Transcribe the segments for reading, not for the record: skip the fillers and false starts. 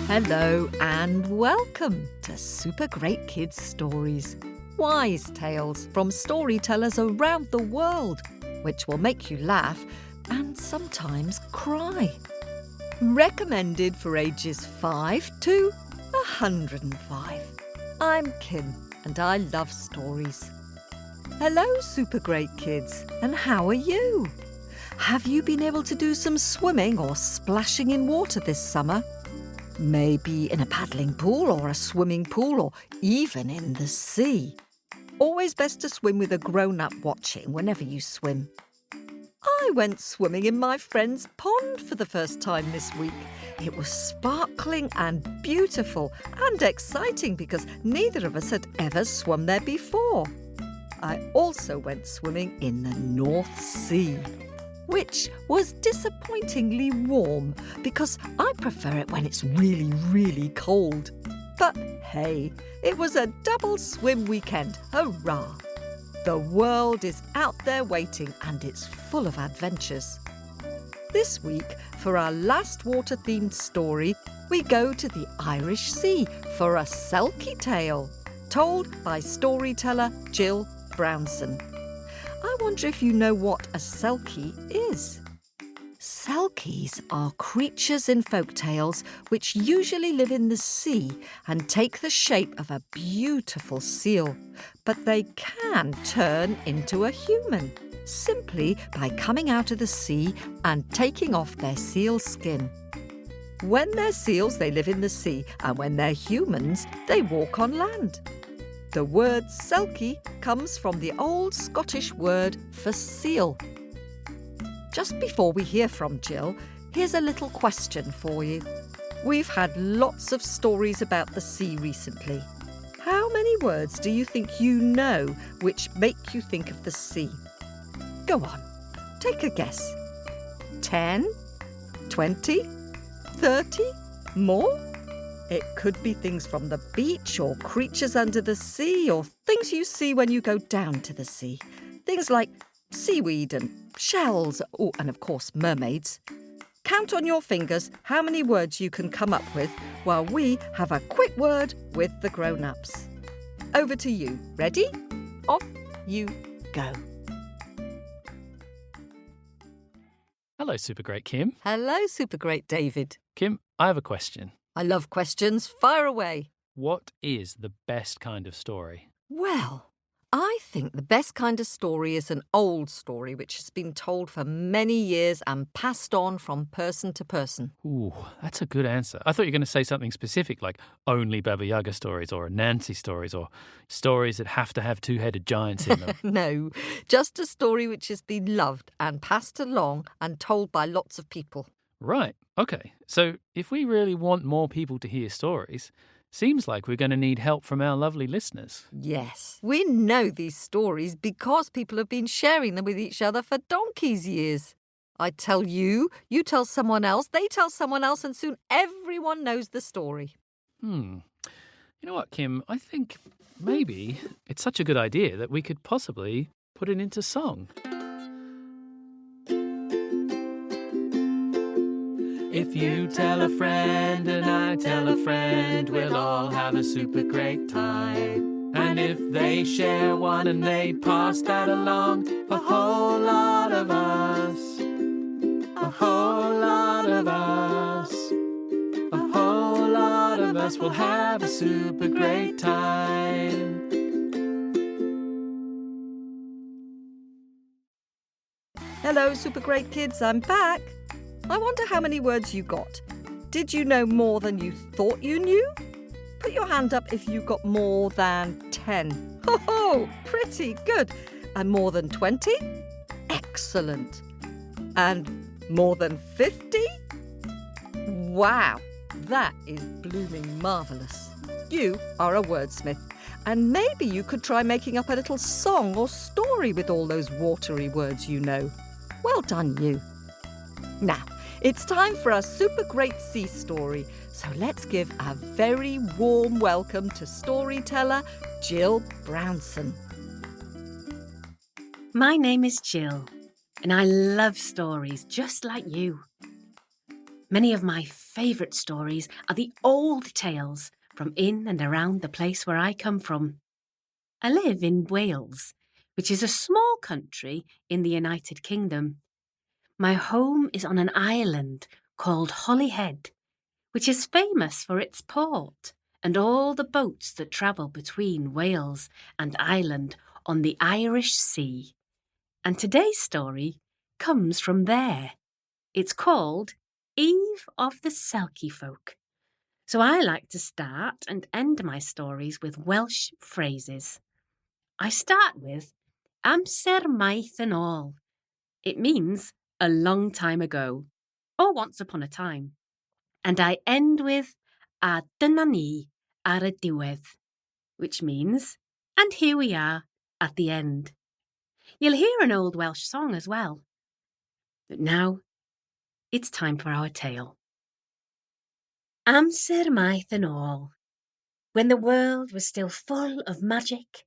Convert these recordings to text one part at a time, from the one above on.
Hello and welcome to Super Great Kids Stories, wise tales from storytellers around the world, which will make you laugh and sometimes cry. Recommended for ages 5 to 105. I'm Kim and I love stories. Hello, Super Great Kids, and how are you? Have you been able to do some swimming or splashing in water this summer? Maybe in a paddling pool or a swimming pool or even in the sea. Always best to swim with a grown-up watching whenever you swim. I went swimming in my friend's pond for the first time this week. It was sparkling and beautiful and exciting because neither of us had ever swum there before. I also went swimming in the North Sea, which was disappointingly warm because I prefer it when it's really, really cold. But hey, it was a double swim weekend, hurrah! The world is out there waiting and it's full of adventures. This week, for our last water-themed story, we go to the Irish Sea for a Selkie tale, told by storyteller Gillian Brownson. I wonder if you know what a selkie is. Selkies are creatures in folk tales which usually live in the sea and take the shape of a beautiful seal, but they can turn into a human simply by coming out of the sea and taking off their seal skin. When they're seals, they live in the sea, and when they're humans, they walk on land. The word selkie comes from the old Scottish word for seal. Just before we hear from Jill, here's a little question for you. We've had lots of stories about the sea recently. How many words do you think you know which make you think of the sea? Go on, take a guess. 10? 20? 30? More? It could be things from the beach or creatures under the sea or things you see when you go down to the sea. Things like seaweed and shells, oh, and of course mermaids. Count on your fingers how many words you can come up with while we have a quick word with the grown-ups. Over to you. Ready? Off you go. Hello, Super Great Kim. Hello, Super Great David. Kim, I have a question. I love questions. Fire away. What is the best kind of story? Well, I think the best kind of story is an old story which has been told for many years and passed on from person to person. Ooh, that's a good answer. I thought you were going to say something specific like only Baba Yaga stories or Nancy stories or stories that have to have two-headed giants in them. No, just a story which has been loved and passed along and told by lots of people. Right. Okay. So if we really want more people to hear stories, seems like we're going to need help from our lovely listeners. Yes. We know these stories because people have been sharing them with each other for donkey's years. I tell you, you tell someone else, they tell someone else, and soon everyone knows the story. You know what, Kim? I think maybe it's such a good idea that we could possibly put it into song. If you tell a friend and I tell a friend, we'll all have a super great time. And if they share one and they pass that along, a whole lot of us, a whole lot of us, a whole lot of us will have a super great time. Hello, Super Great Kids, I'm back. I wonder how many words you got. Did you know more than you thought you knew? Put your hand up if you got more than 10. Oh, pretty good. And more than 20? Excellent. And more than 50? Wow, that is blooming marvellous. You are a wordsmith, and maybe you could try making up a little song or story with all those watery words you know. Well done, you. Now, It's time for our super great sea story. So let's give a very warm welcome to storyteller Jill Brownson. My name is Jill, and I love stories just like you. Many of my favourite stories are the old tales from in and around the place where I come from. I live in Wales, which is a small country in the United Kingdom. My home is on an island called Holyhead, which is famous for its port and all the boats that travel between Wales and Ireland on the Irish Sea. And today's story comes from there. It's called Eve of the Selkie Folk. So I like to start and end my stories with Welsh phrases. I start with Amser maith yn ôl. It means a long time ago, or once upon a time. And I end with a dyna ni ar y diwedd, which means, and here we are at the end. You'll hear an old Welsh song as well. But now, it's time for our tale. Amser maith yn ôl. When the world was still full of magic,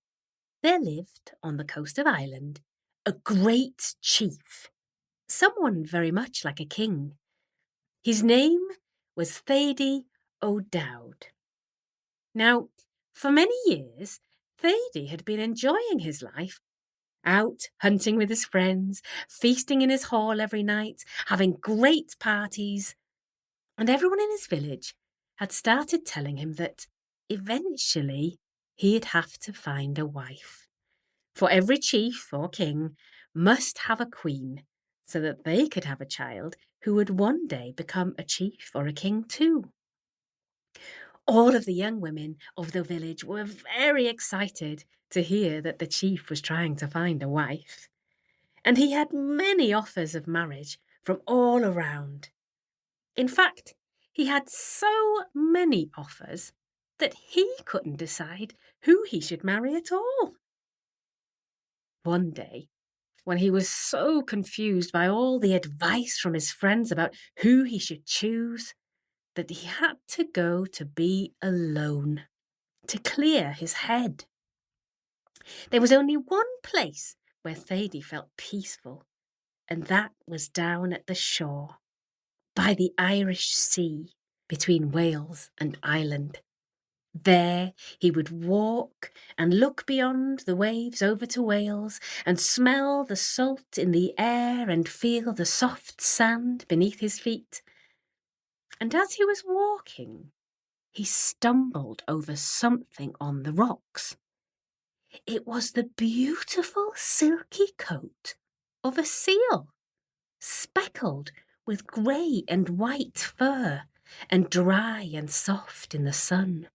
there lived on the coast of Ireland a great chief, someone very much like a king. His name was Thady O'Dowd. Now, for many years, Thady had been enjoying his life, out hunting with his friends, feasting in his hall every night, having great parties. And everyone in his village had started telling him that eventually he'd have to find a wife. For every chief or king must have a queen so that they could have a child who would one day become a chief or a king too. All of the young women of the village were very excited to hear that the chief was trying to find a wife. And he had many offers of marriage from all around. In fact, he had so many offers that he couldn't decide who he should marry at all. One day, when he was so confused by all the advice from his friends about who he should choose, that he had to go to be alone, to clear his head. There was only one place where Thady felt peaceful, and that was down at the shore, by the Irish Sea, between Wales and Ireland. There he would walk and look beyond the waves over to Wales and smell the salt in the air and feel the soft sand beneath his feet. And as he was walking, he stumbled over something on the rocks. It was the beautiful silky coat of a seal, speckled with grey and white fur and dry and soft in the sun.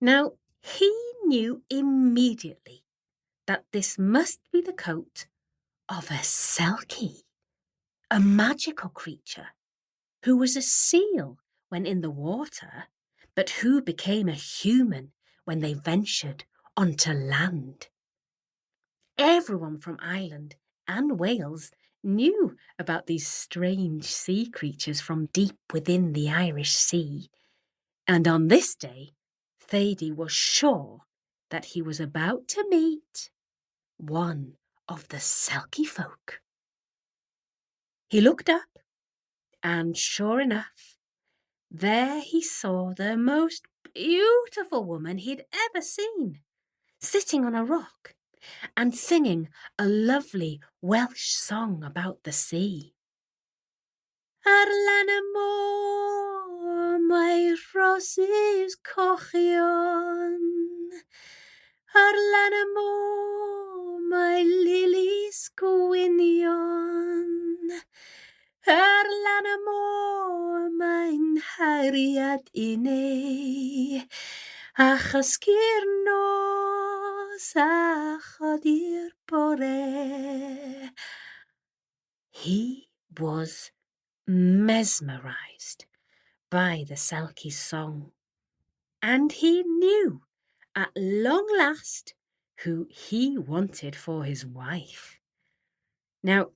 Now, he knew immediately that this must be the coat of a selkie, a magical creature who was a seal when in the water, but who became a human when they ventured onto land. Everyone from Ireland and Wales knew about these strange sea creatures from deep within the Irish Sea, and on this day, Thady was sure that he was about to meet one of the Selkie Folk. He looked up, and sure enough, there he saw the most beautiful woman he'd ever seen, sitting on a rock and singing a lovely Welsh song about the sea. Ar lan y môr mae rosys cochion. Ar lan y môr mae lilies gwynion. Ar lan y môr mae'n hariad I ni, a chysgu'r nos a chodi'r bore. He was mesmerised by the Selkie's song, and he knew at long last who he wanted for his wife. Now,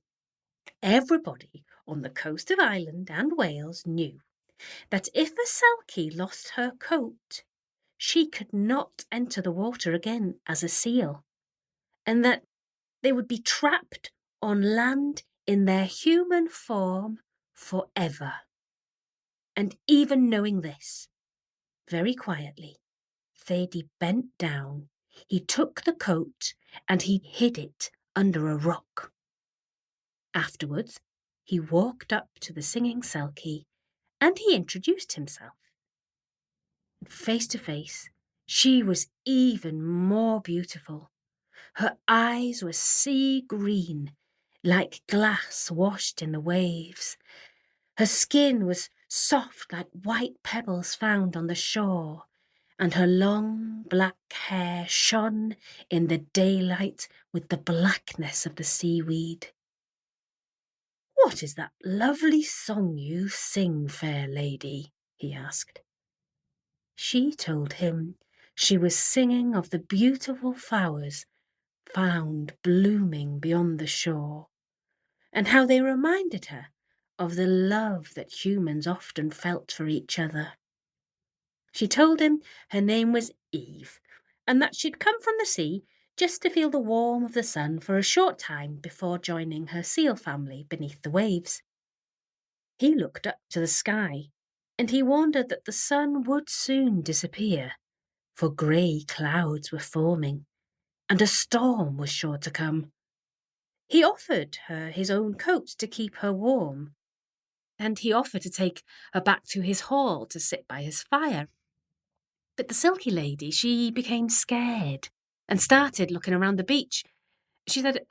everybody on the coast of Ireland and Wales knew that if a selkie lost her coat, she could not enter the water again as a seal, and that they would be trapped on land in their human form forever. And even knowing this, very quietly, Thady bent down, he took the coat and he hid it under a rock. Afterwards, he walked up to the singing selkie and he introduced himself. Face to face, she was even more beautiful. Her eyes were sea green, like glass washed in the waves. Her skin was soft like white pebbles found on the shore, and her long black hair shone in the daylight with the blackness of the seaweed. "What is that lovely song you sing, fair lady?" he asked. She told him she was singing of the beautiful flowers found blooming beyond the shore, and how they reminded her of the love that humans often felt for each other. She told him her name was Eve, and that she'd come from the sea just to feel the warmth of the sun for a short time before joining her seal family beneath the waves. He looked up to the sky, and he wondered that the sun would soon disappear, for grey clouds were forming, and a storm was sure to come. He offered her his own coat to keep her warm, and he offered to take her back to his hall to sit by his fire. But the silky lady, she became scared and started looking around the beach. She said,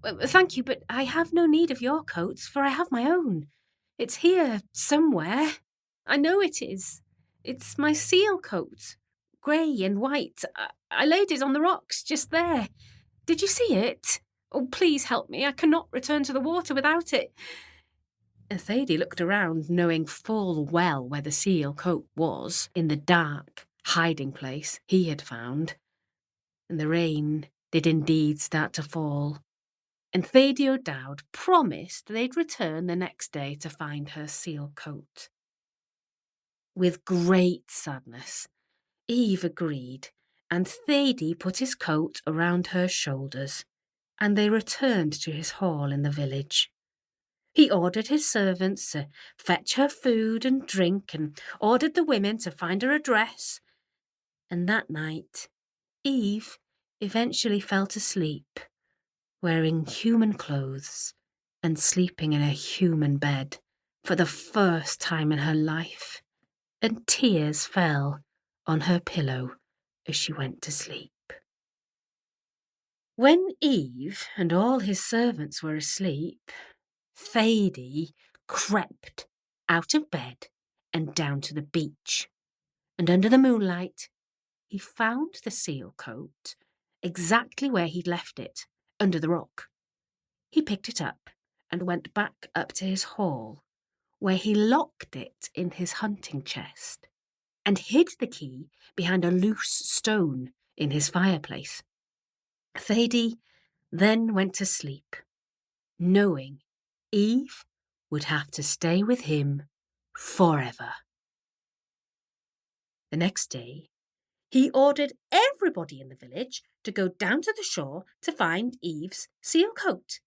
"Thank you, but I have no need of your coats, for I have my own. It's here somewhere. I know it is. It's my seal coat, grey and white. I laid it on the rocks just there. Did you see it? Oh, please help me. I cannot return to the water without it." And Thady looked around, knowing full well where the seal coat was, in the dark hiding place he had found. And the rain did indeed start to fall. And Thady O'Dowd promised they'd return the next day to find her seal coat. With great sadness, Eve agreed, and Thady put his coat around her shoulders, and they returned to his hall in the village. He ordered his servants to fetch her food and drink, and ordered the women to find her a dress. And that night, Eve eventually fell to sleep, wearing human clothes and sleeping in a human bed for the first time in her life, and tears fell on her pillow as she went to sleep. When Eve and all his servants were asleep, Thady crept out of bed and down to the beach, and under the moonlight he found the seal coat exactly where he'd left it, under the rock. He picked it up and went back up to his hall, where he locked it in his hunting chest and hid the key behind a loose stone in his fireplace. Thady then went to sleep, knowing Eve would have to stay with him forever. The next day, he ordered everybody in the village to go down to the shore to find Eve's seal coat.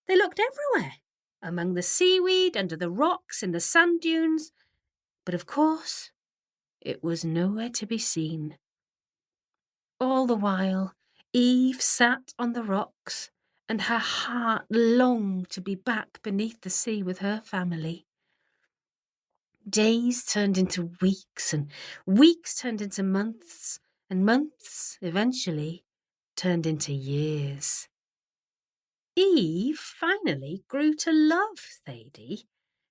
They looked everywhere, among the seaweed, under the rocks, in the sand dunes, but of course it was nowhere to be seen. All the while, Eve sat on the rocks, and her heart longed to be back beneath the sea with her family. Days turned into weeks, and weeks turned into months, and months eventually turned into years. Eve finally grew to love Thady,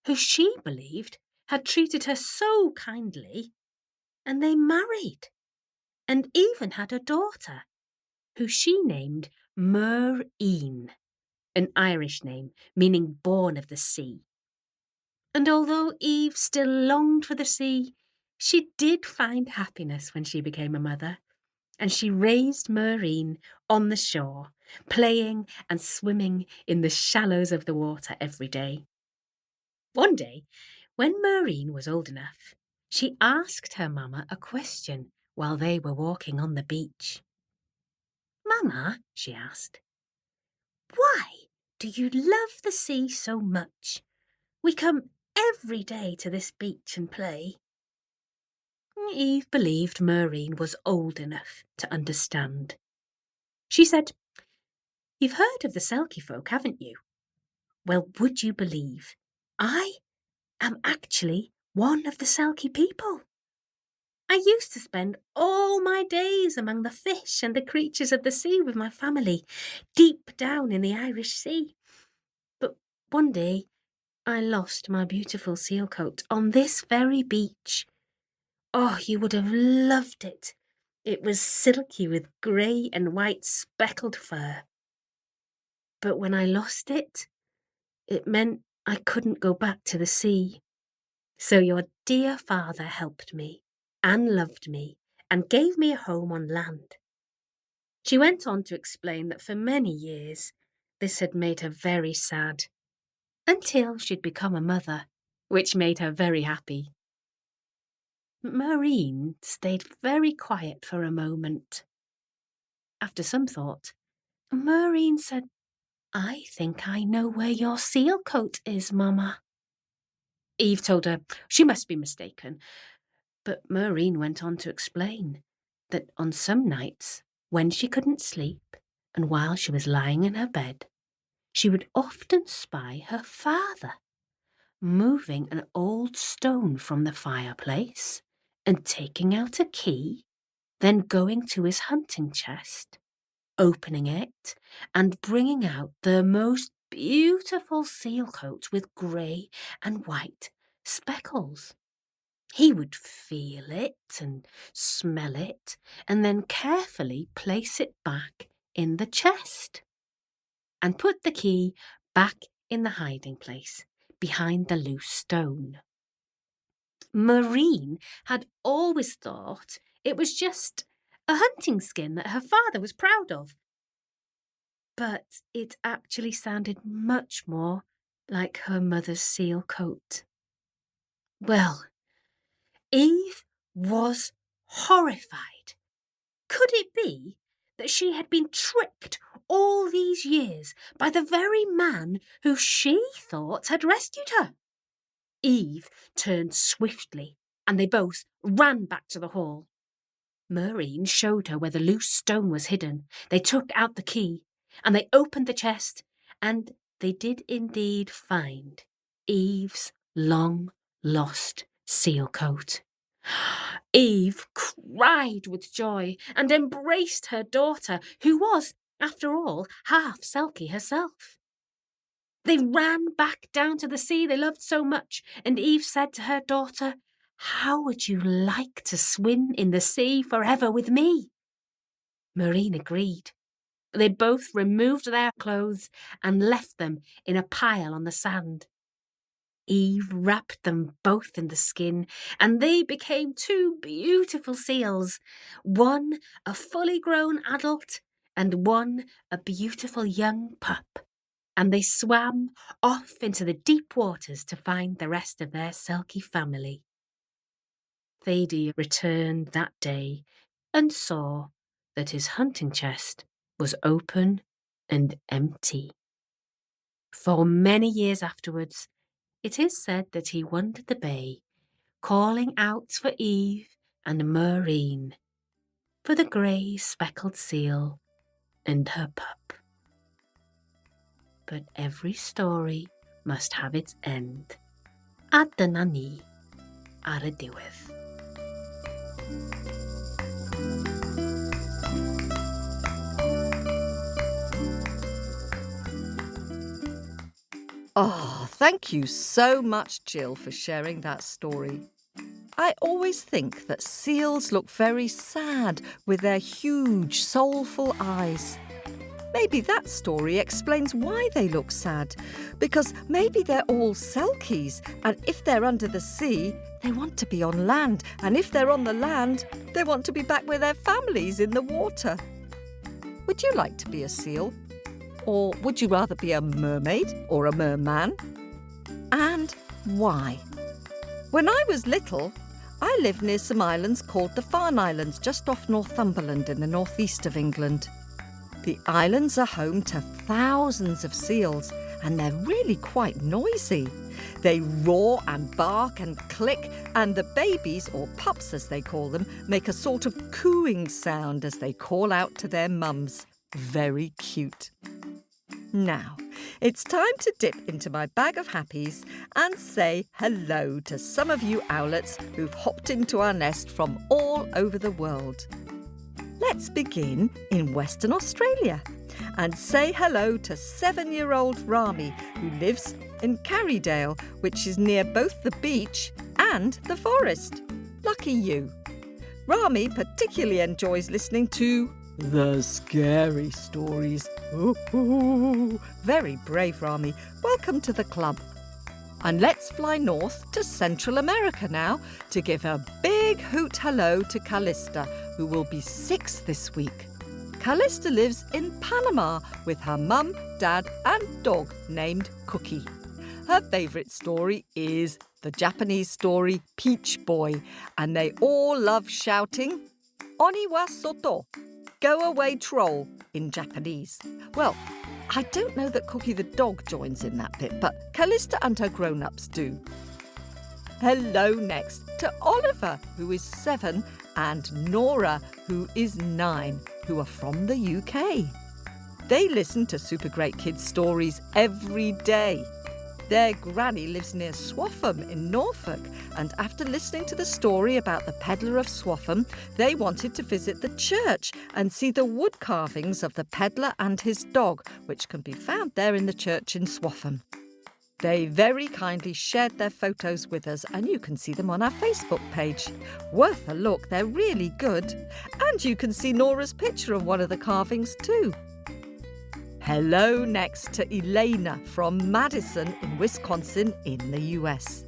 who she believed had treated her so kindly, and they married, and even had a daughter, who she named Mureen, an Irish name meaning born of the sea. And although Eve still longed for the sea, she did find happiness when she became a mother, and she raised Mureen on the shore, playing and swimming in the shallows of the water every day. One day, when Maureen was old enough, she asked her mamma a question while they were walking on the beach. "Mamma," she asked, "why do you love the sea so much? We come every day to this beach and play." Eve believed Maureen was old enough to understand. She said, "You've heard of the Selkie Folk, haven't you? Well, would you believe I am actually one of the Selkie people? I used to spend all my days among the fish and the creatures of the sea with my family, deep down in the Irish Sea. But one day I lost my beautiful seal coat on this very beach. Oh, you would have loved it. It was silky with grey and white speckled fur. But when I lost it, it meant I couldn't go back to the sea. So your dear father helped me and loved me and gave me a home on land." She went on to explain that for many years this had made her very sad, until she'd become a mother, which made her very happy. Maureen stayed very quiet for a moment. After some thought, Maureen said, "I think I know where your seal coat is, Mamma." Eve told her she must be mistaken, but Maureen went on to explain that on some nights, when she couldn't sleep and while she was lying in her bed, she would often spy her father moving an old stone from the fireplace and taking out a key, then going to his hunting chest, opening it and bringing out the most beautiful seal coat with grey and white speckles. He would feel it and smell it and then carefully place it back in the chest and put the key back in the hiding place behind the loose stone. Maureen had always thought it was just a hunting skin that her father was proud of. But it actually sounded much more like her mother's seal coat. Well, Eve was horrified. Could it be that she had been tricked all these years by the very man who she thought had rescued her? Eve turned swiftly, and they both ran back to the hall. Maureen showed her where the loose stone was hidden. They took out the key, and they opened the chest, and they did indeed find Eve's long-lost seal coat. Eve cried with joy and embraced her daughter, who was, after all, half Selkie herself. They ran back down to the sea they loved so much, and Eve said to her daughter, "How would you like to swim in the sea forever with me?" Maureen agreed. They both removed their clothes and left them in a pile on the sand. Eve wrapped them both in the skin, and they became two beautiful seals, one a fully grown adult and one a beautiful young pup. And they swam off into the deep waters to find the rest of their Selkie family. Thady returned that day and saw that his hunting chest was open and empty. For many years afterwards, it is said that he wandered the bay, calling out for Eve and Maureen, for the grey speckled seal and her pup. But every story must have its end. A dyna ni ar y diwedd. Oh, thank you so much, Jill, for sharing that story. I always think that seals look very sad with their huge, soulful eyes. Maybe that story explains why they look sad, because maybe they're all selkies, and if they're under the sea, they want to be on land, and if they're on the land, they want to be back with their families in the water. Would you like to be a seal? Or would you rather be a mermaid or a merman? And Why? When I was little, I lived near some islands called the Farne Islands, just off Northumberland in the northeast of England. The islands are home to thousands of seals, and they're really quite noisy. They roar and bark and click, and the babies, or pups as they call them, make a sort of cooing sound as they call out to their mums. Very cute. Now, it's time to dip into my bag of happies and say hello to some of you owlets who've hopped into our nest from all over the world. Let's begin in Western Australia and say hello to 7-year-old Rami, who lives in Carrydale, which is near both the beach and the forest. Lucky you. Rami particularly enjoys listening to the scary stories. Ooh, very brave, Rami. Welcome to the club. And let's fly north to Central America now to give a big hoot hello to Callista, who will be 6 this week. Callista lives in Panama with her mum, dad and dog named Cookie. Her favourite story is the Japanese story Peach Boy, and they all love shouting "Oni wa soto," go away troll in Japanese. Well, I don't know that Cookie the dog joins in that bit, but Callista and her grown-ups do. Hello next to Oliver, who is 7, and Nora, who is 9, who are from the UK. They listen to Super Great Kids stories every day. Their granny lives near Swaffham in Norfolk, and after listening to the story about the peddler of Swaffham, they wanted to visit the church and see the wood carvings of the peddler and his dog, which can be found there in the church in Swaffham. They very kindly shared their photos with us, and you can see them on our Facebook page. Worth a look, they're really good. And you can see Nora's picture of one of the carvings too. Hello next to Elena from Madison in Wisconsin in the US.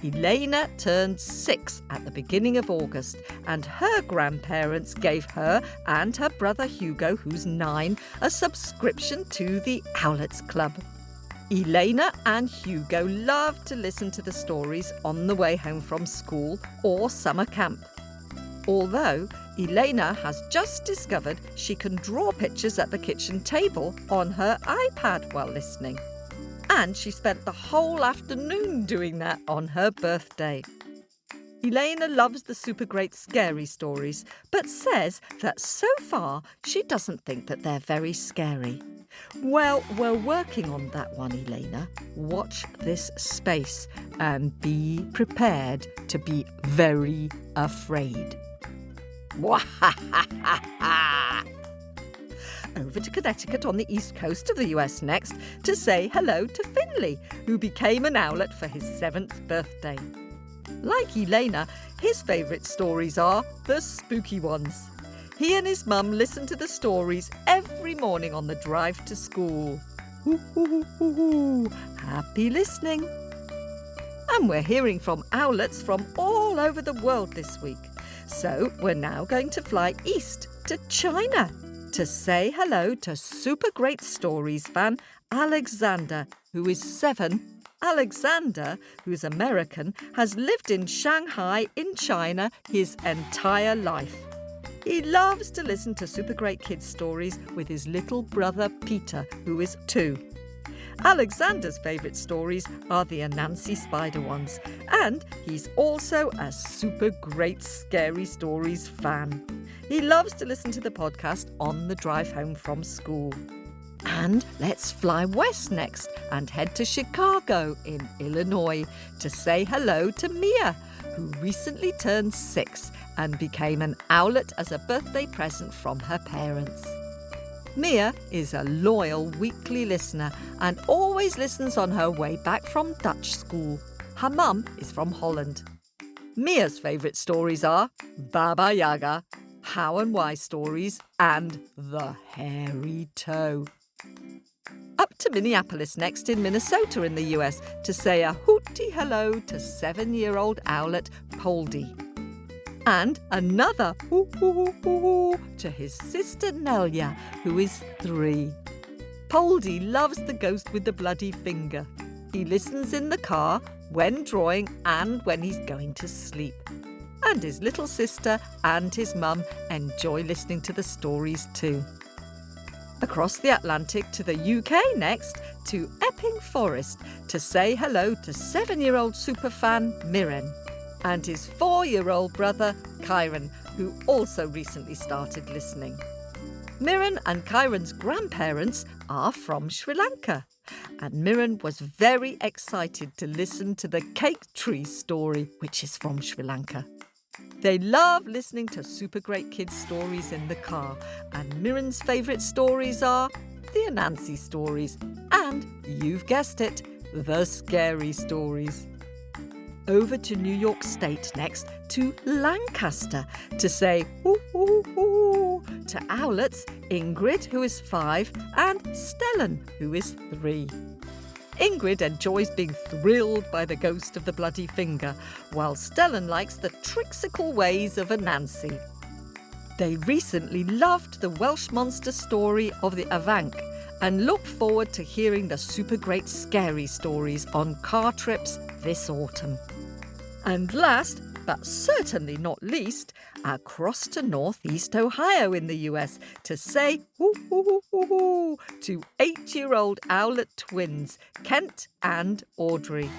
Elena turned 6 at the beginning of August, and her grandparents gave her and her brother Hugo, who's 9, a subscription to the Owlets Club. Elena and Hugo love to listen to the stories on the way home from school or summer camp. Although Elena has just discovered she can draw pictures at the kitchen table on her iPad while listening. And she spent the whole afternoon doing that on her birthday. Elena loves the super great scary stories, but says that so far she doesn't think that they're very scary. Well, we're working on that one, Elena. Watch this space and be prepared to be very afraid. Over to Connecticut on the east coast of the US next to say hello to Finley, who became an owlet for his 7th birthday. Like Elena, his favourite stories are the spooky ones. He and his mum listen to the stories every morning on the drive to school. Happy listening. And we're hearing from owlets from all over the world this week. So we're now going to fly east to China to say hello to Super Great Stories fan Alexander, who is 7. Alexander, who's American, has lived in Shanghai in China his entire life. He loves to listen to Super Great Kids stories with his little brother Peter, who is 2. Alexander's favourite stories are the Anansi Spider ones, and he's also a Super Great Scary Stories fan. He loves to listen to the podcast on the drive home from school. And let's fly west next and head to Chicago in Illinois to say hello to Mia, who recently turned 6 and became an owlet as a birthday present from her parents. Mia is a loyal weekly listener and always listens on her way back from Dutch school. Her mum is from Holland. Mia's favourite stories are Baba Yaga, How and Why stories, and The Hairy Toe. Up to Minneapolis next in Minnesota in the US to say a hooty hello to 7-year-old owlet Poldy. And another hoo hoo hoo hoo hoo to his sister Nelia, who is 3. Poldy loves the ghost with the bloody finger. He listens in the car, when drawing and when he's going to sleep. And his little sister and his mum enjoy listening to the stories too. Across the Atlantic to the UK next, to Epping Forest, to say hello to 7-year-old superfan Mirren and his 4-year-old brother Kyron, who also recently started listening. Mirren and Kyron's grandparents are from Sri Lanka, and Mirren was very excited to listen to the cake tree story, which is from Sri Lanka. They love listening to Super Great Kids stories in the car, and Mirren's favourite stories are the Anansi stories and, you've guessed it, the scary stories. Over to New York State next, to Lancaster, to say ooh, ooh, ooh, to owlets Ingrid, who is 5, and Stellan, who is 3. Ingrid enjoys being thrilled by the ghost of the bloody finger, while Stellan likes the trixical ways of Anansi. They recently loved the Welsh monster story of the Avanc and look forward to hearing the super great scary stories on car trips this autumn. And last, but certainly not least, across to Northeast Ohio in the US to say hoo hoo hoo hoo hoo to 8-year-old owlet twins, Kent and Audrey.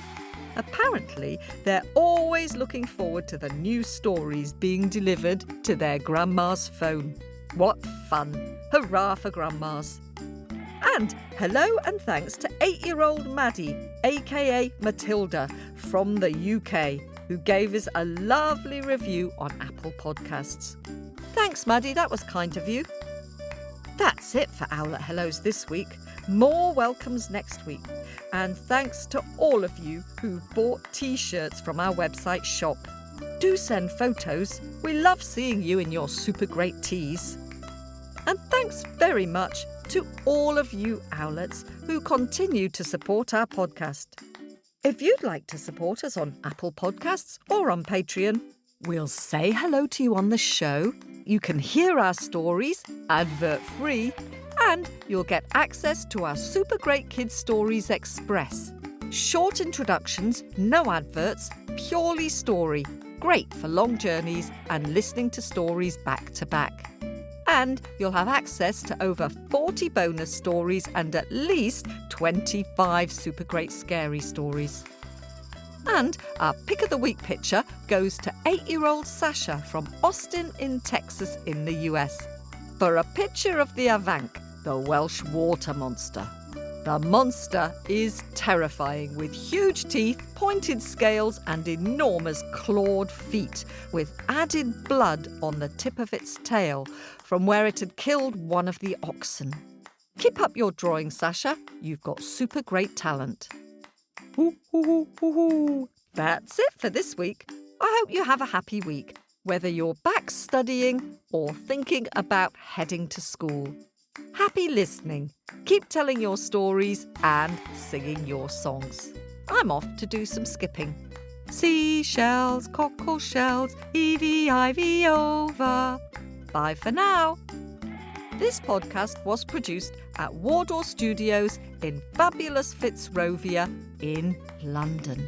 Apparently, they're always looking forward to the new stories being delivered to their grandma's phone. What fun! Hurrah for grandmas! And hello and thanks to 8-year-old Maddie, aka Matilda, from the UK, who gave us a lovely review on Apple Podcasts. Thanks, Maddie, that was kind of you. That's it for Owlet Hellos this week. More welcomes next week. And thanks to all of you who bought T-shirts from our website shop. Do send photos. We love seeing you in your super great tees. And thanks very much to all of you owlets who continue to support our podcast. If you'd like to support us on Apple Podcasts or on Patreon, we'll say hello to you on the show. You can hear our stories advert-free, and you'll get access to our Super Great Kids Stories Express. Short introductions, no adverts, purely story. Great for long journeys and listening to stories back to back. And you'll have access to over 40 bonus stories and at least 25 super great scary stories. And our Pick of the Week picture goes to 8-year-old Sasha from Austin in Texas in the US for a picture of the Avanc, the Welsh water monster. The monster is terrifying with huge teeth, pointed scales and enormous clawed feet with added blood on the tip of its tail from where it had killed one of the oxen. Keep up your drawing, Sasha. You've got super great talent. Hoo, hoo, hoo, hoo, hoo. That's it for this week. I hope you have a happy week, whether you're back studying or thinking about heading to school. Happy listening. Keep telling your stories and singing your songs. I'm off to do some skipping. Seashells, cockle shells, EVIV over. Bye for now. This podcast was produced at Wardour Studios in fabulous Fitzrovia in London.